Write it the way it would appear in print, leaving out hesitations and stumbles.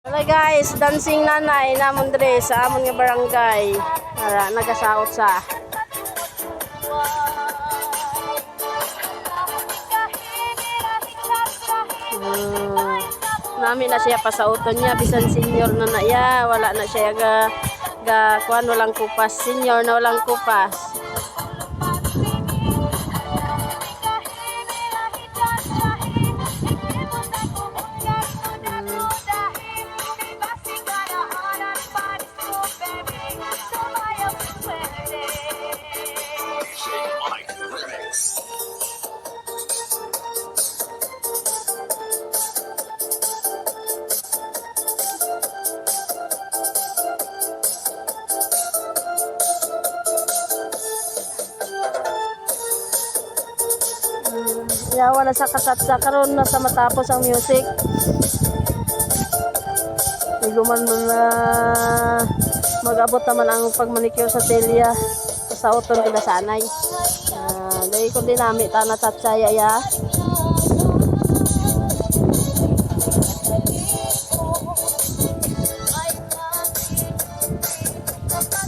Hello guys, dancing nanay namon dre sa amon nga barangay. Ara nagasaot sa. Nami na siya pasauton niya bisan senior na ya, wala na siya ga kuan walang kupas, senior na walang kupas. Yawa na sa kasatsa karon na sa matapos ang music. Iguman mo na mag-abot naman ang pagmanicure sa telya sa uton kada sanay. Dahil ko dinami ta na tatsaya ya.